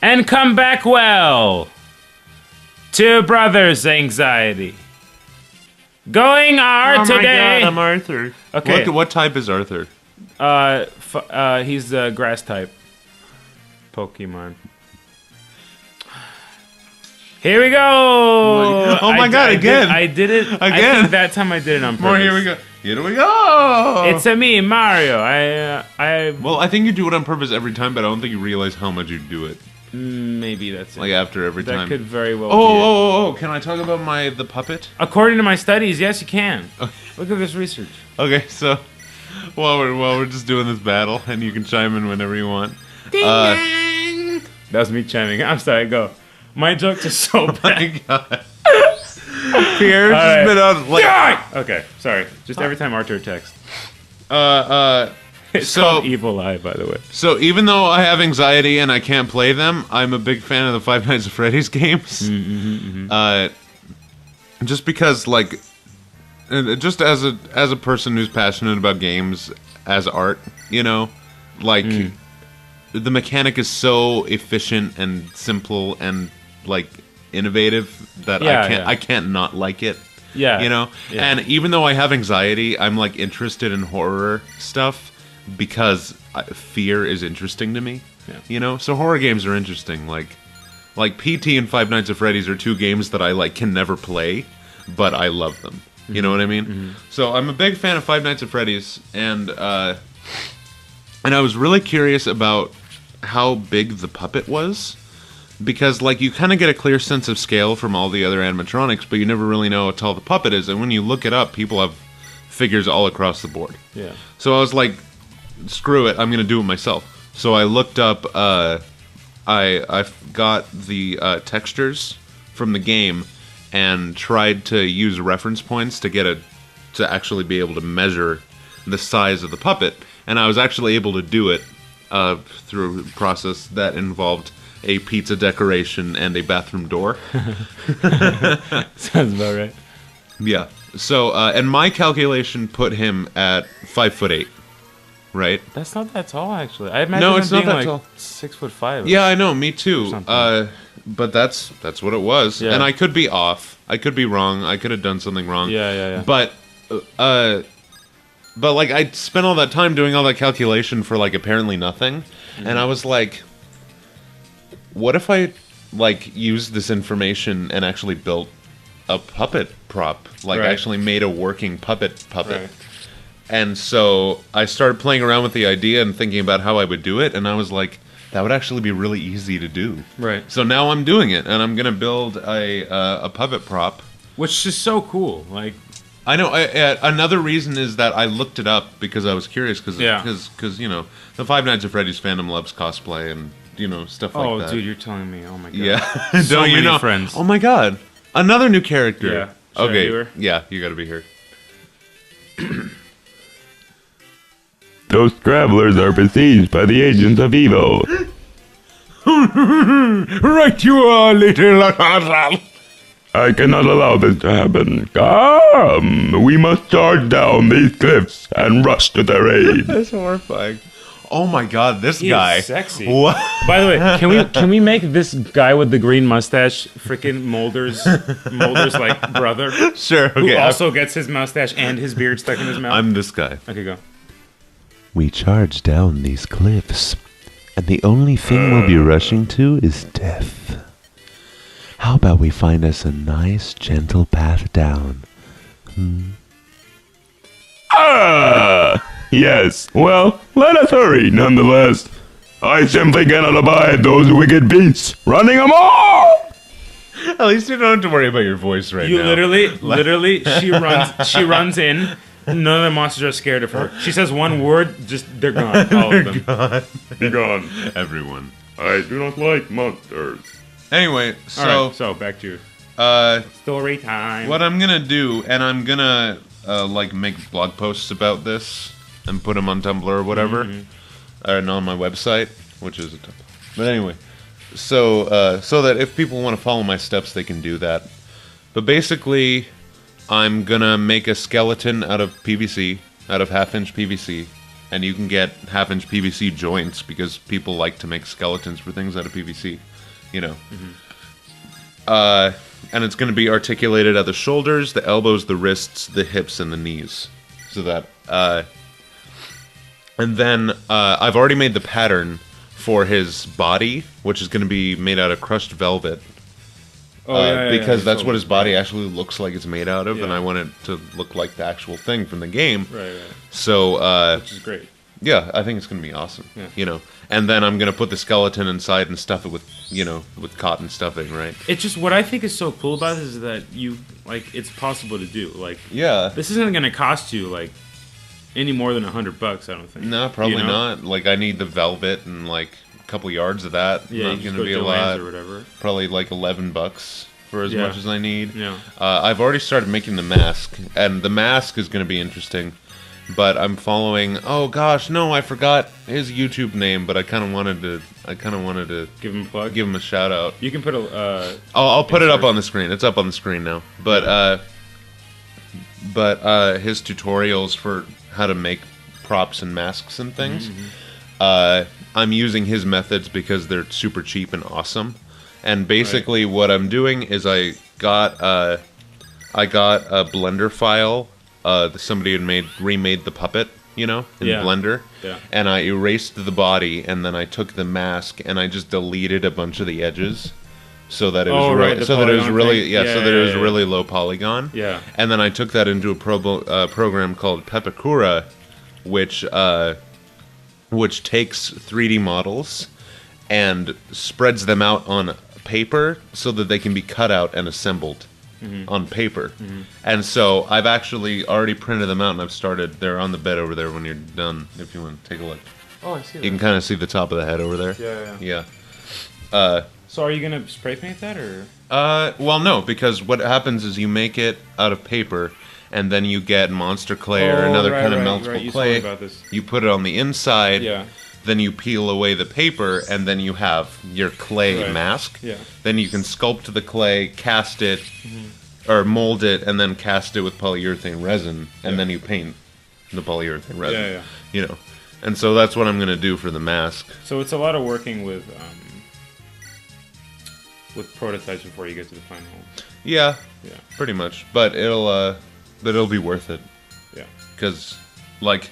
and come back well. Two brothers, anxiety. Going are today. God, I'm Arthur. Okay. What type is Arthur? He's the grass type Pokemon. Here we go. Oh my God! Again. I did it Again. I think that time I did it on purpose. More. Here we go. Here we go. It's a me, Mario. Well, I think you do it on purpose every time, but I don't think you realize how much you do it. Maybe that's it. Like after every that time. could very well be Oh! Can I talk about the puppet? According to my studies, yes, you can. Look at this research. Okay, so while we're just doing this battle, and you can chime in whenever you want. Ding dang. That was me chiming. I'm sorry. Go. My jokes are so bad. My God. Pierre just been on like. Okay, sorry. Just every time Arthur texts. It's So- called Evil Eye, by the way. So even though I have anxiety and I can't play them, I'm a big fan of the Five Nights at Freddy's games. Just because, like, just as a person who's passionate about games as art, you know, like the mechanic is so efficient and simple and like innovative that I can't not like it. Yeah, You know? Yeah. And even though I have anxiety, I'm like interested in horror stuff because fear is interesting to me. Yeah. You know? So horror games are interesting. Like PT and Five Nights at Freddy's are two games that I like can never play, but I love them. You know what I mean? So I'm a big fan of Five Nights at Freddy's, and I was really curious about how big the puppet was. Because, like, you kind of get a clear sense of scale from all the other animatronics, but you never really know how tall the puppet is. And when you look it up, people have figures all across the board. Yeah. So I was like, screw it, I'm going to do it myself. So I looked up, I got the textures from the game and tried to use reference points to actually be able to measure the size of the puppet. And I was actually able to do it through a process that involved a pizza decoration and a bathroom door. Sounds about right. Yeah. So, and my calculation put him at 5'8", right? That's not that tall, actually. I imagine No, it's him not being that like tall. 6'5". Yeah, I know. Me too. Something. But that's what it was. Yeah. And I could be off. I could be wrong. I could have done something wrong. Yeah. But like I spent all that time doing all that calculation for like apparently nothing, and I was like, what if I like used this information and actually built a puppet prop, like Right. actually made a working puppet. Right. And so I started playing around with the idea and thinking about how I would do it, and I was like, that would actually be really easy to do. Right. So now I'm doing it, and I'm gonna build a puppet prop. Which is so cool. Like, I know. Another reason is that I looked it up because I was curious. Because you know the Five Nights at Freddy's fandom loves cosplay and you know stuff like that. Oh, dude, you're telling me. Oh my god. Yeah. So Don't you many know? friends. Oh my god. Another new character. Yeah. Should I Okay. do her? Yeah, you got to be here. Those travelers are besieged by the agents of evil. Right, you are, little. I cannot allow this to happen. Come, we must charge down these cliffs and rush to their aid. That's horrifying. Oh my god, this He guy. is sexy. What? By the way, can we make this guy with the green mustache freaking Mulder's like brother? Sure. Who Okay. also gets his mustache and his beard stuck in his mouth. I'm this guy. Okay, go. We charge down these cliffs, and the only thing we'll be rushing to is death. How about we find us a nice, gentle path down? Yes, well, let us hurry nonetheless. I simply cannot abide those wicked beasts running amok! At least you don't have to worry about your voice right You now. literally, she runs in. None of the monsters are scared of her. She says one word, just they're gone. All of them. Be gone. Everyone. I do not like monsters. Anyway, so All right, so back to story time. what I'm gonna do, and I'm gonna like make blog posts about this and put them on Tumblr or whatever, and on my website, which is a Tumblr. But anyway, so that if people want to follow my steps, they can do that. But basically, I'm gonna make a skeleton out of PVC, out of half-inch PVC, and you can get half-inch PVC joints because people like to make skeletons for things out of PVC, you know. And it's going to be articulated at the shoulders, the elbows, the wrists, the hips, and the knees. So that, and then I've already made the pattern for his body, which is going to be made out of crushed velvet. Because that's what his body actually looks like it's made out of, and I want it to look like the actual thing from the game. Right. So, Which is great. yeah, I think it's going to be awesome. Yeah. You know, and then I'm going to put the skeleton inside and stuff it with, you know, with cotton stuffing, right? It's just what I think is so cool about this is that it's possible to do. Like, Yeah. this isn't going to cost you like any more than $100. I don't think. No, probably You know? not. Like, I need the velvet and like a couple yards of that. Yeah, Not you going just to be go a Joann's lot. or whatever. Probably like $11 for as Yeah. much as I need. Yeah. I've already started making the mask, and the mask is going to be interesting. But I'm following. Oh gosh, no, I forgot his YouTube name. But I kind of wanted to Give him a plug. give him a shout out. You can put a. I'll put it up insert. on the screen. It's up on the screen now. But his tutorials for how to make props and masks and things. I'm using his methods because they're super cheap and awesome. And basically, what I'm doing is I got a Blender file. Somebody had remade the puppet, you know, in Yeah. Blender. Yeah. And I erased the body, and then I took the mask and I just deleted a bunch of the edges, so that it was right, the polygon thing. it was really low polygon. Yeah. And then I took that into a program called Pepakura, which takes 3D models and spreads them out on paper so that they can be cut out and assembled on paper. And so I've actually already printed them out, and I've started. They're on the bed over there when you're done, if you want to take a look. Oh, I see. You can kind of see the top of the head over there. Yeah. So are you gonna spray paint that or? Well, no, because what happens is you make it out of paper, and then you get monster clay or another kind of meltable You clay. told me about this. You put it on the inside. Yeah. Then you peel away the paper, and then you have your clay Right. mask. Yeah. Then you can sculpt the clay, cast it, or mold it, and then cast it with polyurethane resin, and Yeah. then you paint the polyurethane resin. Yeah. You know, and so that's what I'm gonna do for the mask. So it's a lot of working with prototypes before you get to the final. Yeah, Yeah. pretty much. But it'll be worth it. Yeah. Because, like,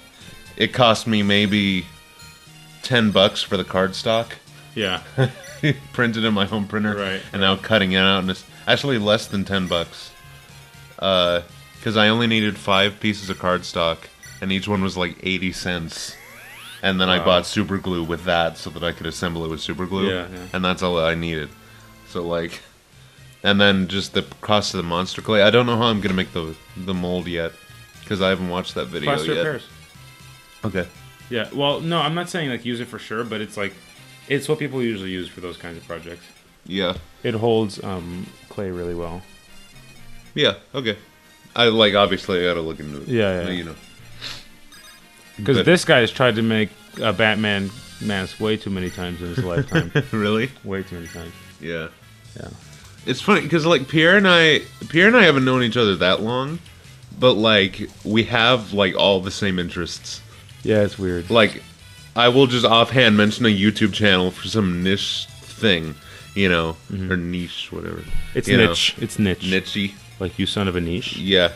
it cost me maybe $10 for the cardstock. Yeah. Printed in my home printer. Right, And now cutting it out, and it's actually less than $10. Because I only needed 5 pieces of cardstock, and each one was like 80 cents. And then I Wow. bought super glue with that so that I could assemble it with super glue. Yeah. And that's all I needed. So, like, and then just the cost of the monster clay. I don't know how I'm gonna make the mold yet, because I haven't watched that video Plaster yet. of Paris. Okay. Yeah. Well, no, I'm not saying like use it for sure, but it's like it's what people usually use for those kinds of projects. Yeah. It holds clay really well. Yeah. Okay. I obviously I gotta look into it. Yeah. You know. Because But- this guy's tried to make a Batman mask way too many times in his lifetime. Really? Way too many times. Yeah. Yeah. It's funny because like Pierre and I haven't known each other that long, but like we have like all the same interests. Yeah, it's weird. Like, I will just offhand mention a YouTube channel for some niche thing, you know, or niche, whatever. It's you know, niche. It's niche. nichey. Like you son of a niche. Yeah.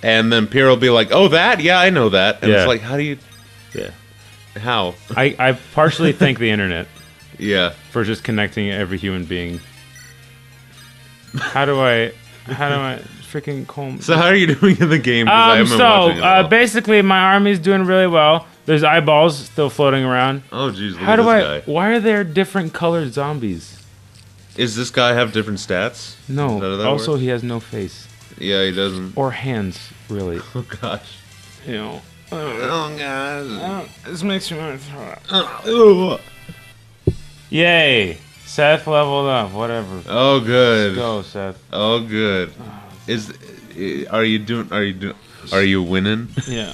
And then Pierre will be like, "Oh, that? Yeah, I know that." And Yeah. it's like, how do you? Yeah. How? I partially thank the internet Yeah. for just connecting every human being. How do I freaking comb? So how are you doing in the game? 'Cause I haven't been watching it at all. Basically my army's doing really well. There's eyeballs still floating around. Oh, jeez, look How at do this I? guy. Why are there different colored zombies? Is this guy have different stats? Is that how No. that Also, works? he has no face Yeah, he doesn't. or hands, really. Oh gosh. You know. Oh gosh. This makes me want to throw up. Oh, Yay! Seth leveled up. Whatever. oh good. Go, Seth. Oh good. Are you winning? Yeah.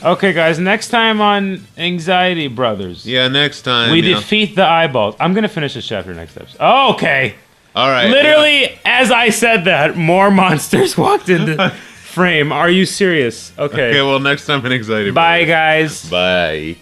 Okay, guys. Next time on Anxiety Brothers, Yeah, next time. we you know. defeat the eyeballs. I'm gonna finish this chapter next episode. Oh, okay. All right. Literally, as I said that, more monsters walked into. frame. Are you serious? Okay. Okay, well, next time in Anxiety Bye, Brothers. guys. Bye.